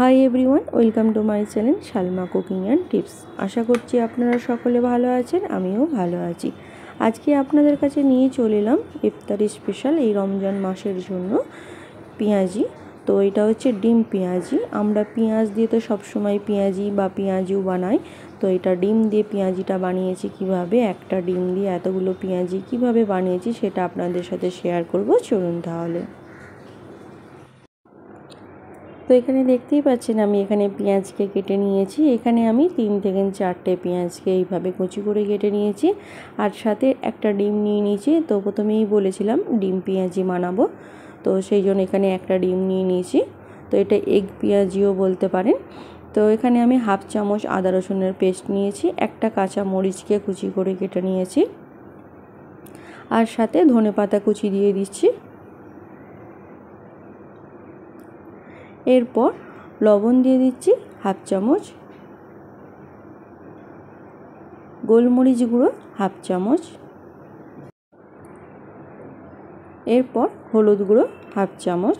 High everyone, welcome to my channel Salma cooking and tips. আশা করছি আপনারা সকলে ভালো আছেন, আমিও ভালো আছি। আজকে আপনাদের কাছে নিয়ে চলে এলাম ইফতারি স্পেশাল এই রমজান মাসের জন্য পেঁয়াজি। তো এটা হচ্ছে ডিম পেঁয়াজি। আমরা পেঁয়াজ দিয়ে তো সবসময় পেঁয়াজি বা পেঁয়াজিও বানাই। তো এটা ডিম দিয়ে পেঁয়াজিটা বানিয়েছি কিভাবে, একটা ডিম দিয়ে এতগুলো পেঁয়াজি কিভাবে বানিয়েছি সেটা আপনাদের সাথে শেয়ার করব। চলুন তাহলে। তো এখানে দেখতেই পাচ্ছেন আমি এখানে পেঁয়াজকে কেটে নিয়েছি। এখানে আমি 3 থেকে 4টে পেঁয়াজকে এইভাবে কুচি করে কেটে নিয়েছি, আর সাথে একটা ডিম নিয়ে নিয়েছি। তো প্রথমেই বলেছিলাম ডিম পেঁয়াজি বানাবো, তো সেই জন্য এখানে একটা ডিম নিয়ে নিয়েছি। তো এটা এগ পেঁয়াজিও বলতে পারেন। তো এখানে আমি হাফ চামচ আদা রসুনের পেস্ট নিয়েছি, একটা কাঁচা মরিচকে কুচি করে কেটে নিয়েছি, আর সাথে ধনেপাতা কুচি দিয়ে দিচ্ছি। এরপর লবণ দিয়ে দিচ্ছি হাফ চামচ, গোলমরিচ গুঁড়ো হাফ চামচ, এরপর হলুদ গুঁড়ো হাফ চামচ,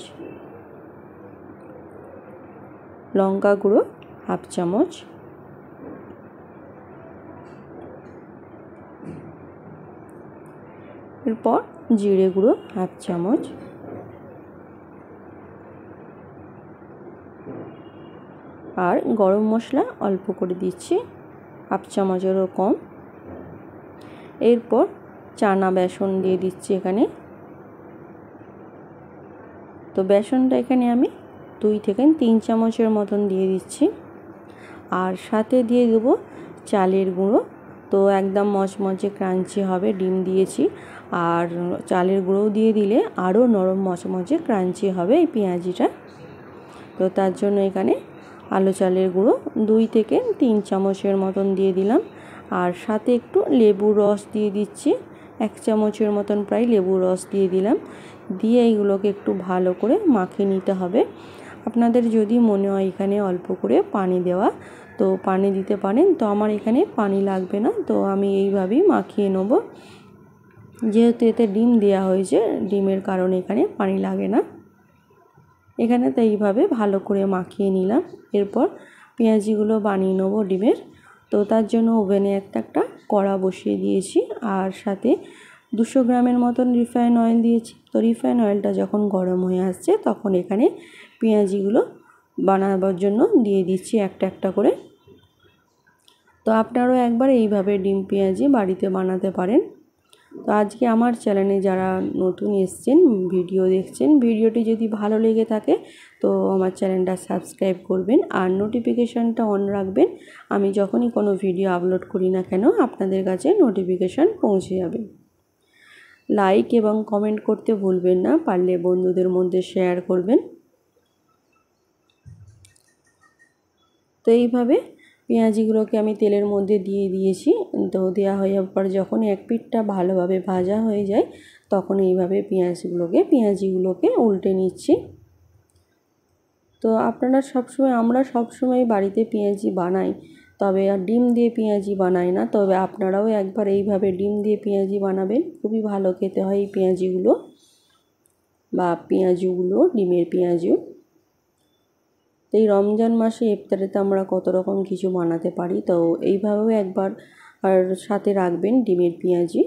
লঙ্কা গুঁড়ো হাফ চামচ, এরপর জিরে গুঁড়ো হাফ চামচ, আর গরম মশলা অল্প করে দিচ্ছি, হাফ চামচেরও কম। এরপর চানা বেসন দিয়ে দিচ্ছি এখানে। তো বেসনটা এখানে আমি 2 থেকে 3 চামচের মতন দিয়ে দিচ্ছি, আর সাথে দিয়ে দেবো চালের গুঁড়ো। তো একদম মচমচে ক্রাঞ্চি হবে, ডিম দিয়েছি, আর চালের গুঁড়ো দিয়ে দিলে আরও নরম মচমচে ক্রাঞ্চি হবে এই পেঁয়াজিটা। তো তার জন্য এখানে আলো চালের গুঁড়ো 2 থেকে 3 চামচের মতন দিয়ে দিলাম, আর সাথে একটু লেবুর রস দিয়ে দিচ্ছি, 1 চামচের মতন প্রায় লেবুর রস দিয়ে দিলাম। দিয়ে এইগুলোকে একটু ভালো করে মাখিয়ে নিতে হবে। আপনাদের যদি মনে হয় এখানে অল্প করে পানি দেওয়া, তো পানি দিতে পারেন। তো আমার এখানে পানি লাগবে না, তো আমি এইভাবেই মাখিয়ে নেব। যেহেতু এতে ডিম দেওয়া হয়েছে, ডিমের কারণে এখানে পানি লাগে না। এখানে তো এইভাবে ভালো করে মাখিয়ে নিলাম। এরপর পেঁয়াজিগুলো বানিয়ে নেবো ডিমের। তো তার জন্য ওভেনে একটা কড়া বসিয়ে দিয়েছি, আর সাথে 200 গ্রামের মতন রিফাইন অয়েল দিয়েছি। তো রিফাইন অয়েলটা যখন গরম হয়ে আসছে তখন এখানে পেঁয়াজিগুলো বানাবার জন্য দিয়ে দিচ্ছি একটা করে। তো আপনারাও একবার এইভাবে ডিম পেঁয়াজি বাড়িতে বানাতে পারেন। তো আজকে আমার চ্যানেলে যারা নতুন এসছেন, ভিডিও দেখছেন, ভিডিওটি যদি ভালো লেগে থাকে তো আমার চ্যানেলটা সাবস্ক্রাইব করবেন, আর নোটিফিকেশানটা অন রাখবেন। আমি যখনই কোনো ভিডিও আপলোড করি না কেন আপনাদের কাছে নোটিফিকেশান পৌঁছে যাবে। লাইক এবং কমেন্ট করতে ভুলবেন না, পারলে বন্ধুদের মধ্যে শেয়ার করবেন। তো এইভাবে পেঁয়াজিগুলোকে আমি তেলের মধ্যে দিয়ে দিয়েছি। তো দেওয়া হয়ে যাওয়ার পর যখন এক পিঠটা ভালোভাবে ভাজা হয়ে যায় তখন এইভাবে পেঁয়াজিগুলোকে উল্টে নিচ্ছি। তো আমরা সবসময় বাড়িতে পেঁয়াজি বানাই, তবে আর ডিম দিয়ে পেঁয়াজি বানাই না। তবে আপনারাও একবার এইভাবে ডিম দিয়ে পেঁয়াজি বানাবেন, খুবই ভালো খেতে হয় এই পেঁয়াজিগুলো বা পেঁয়াজিগুলো, ডিমের পেঁয়াজিও। এই রমজান মাসে ইফতারিতে আমরা কত রকম কিছু বানাতে পারি, তো এইভাবেও একবার আর সাথে রাখবেন ডিমের পেঁয়াজি।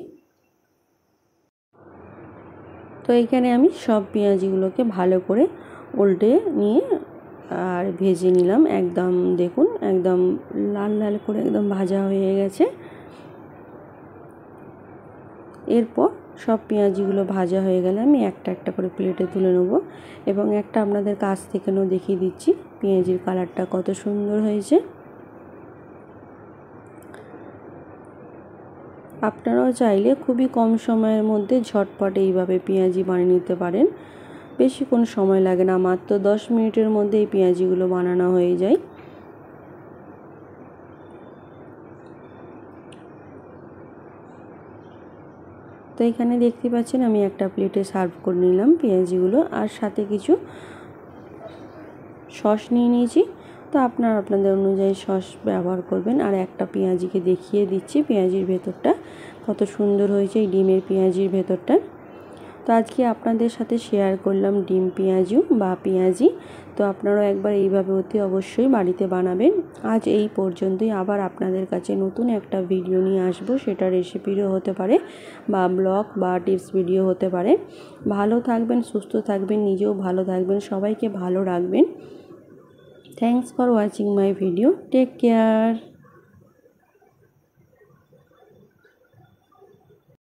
তো এইখানে আমি সব পেঁয়াজিগুলোকে ভালো করে উল্টে নিয়ে আর ভেজে নিলাম। একদম দেখুন, একদম লাল লাল করে একদম ভাজা হয়ে গেছে। এরপর সব পেঁয়াজিগুলো ভাজা হয়ে গেলে আমি একটা করে প্লেটে তুলে নেব, এবং একটা আপনাদের কাছ থেকেও দেখিয়ে দিচ্ছি পেঁয়াজির কালারটা কত সুন্দর হয়েছে। আপনারাও চাইলে খুবই কম সময়ের মধ্যে ঝটপট এইভাবে পেঁয়াজি বানিয়ে নিতে পারেন। বেশিক্ষণ সময় লাগে না, মাত্র 10 মিনিটের মধ্যে এই পেঁয়াজিগুলো বানানো হয়ে যায়। তো এখানে দেখতে পাচ্ছেন আমি একটা প্লেটে সার্ভ করে নিলাম পেঁয়াজিগুলো, আর সাথে কিছু সস নিয়ে নিয়েছি। তো আপনারা আপনাদের অনুযায়ী সস ব্যবহার করবেন। আর একটা পেঁয়াজিকে দেখিয়ে দিচ্ছি পেঁয়াজির ভেতরটা কত সুন্দর হয়েছে, এই ডিমের পেঁয়াজির ভেতরটা। তো আজকে আপনাদের সাথে শেয়ার করলাম ডিম পেঁয়াজু বা পেঁয়াজি। তো আপনারাও একবার এইভাবে অতি অবশ্যই বাড়িতে বানাবেন। আজ এই পর্যন্তই, আবার আপনাদের কাছে নতুন একটা ভিডিও নিয়ে আসবো। সেটা রেসিপিরও হতে পারে বা ব্লগ বা টিপস ভিডিও হতে পারে। ভালো থাকবেন, সুস্থ থাকবেন, নিজেও ভালো থাকবেন, সবাইকে ভালো রাখবেন। Thanks for watching my video. Take care.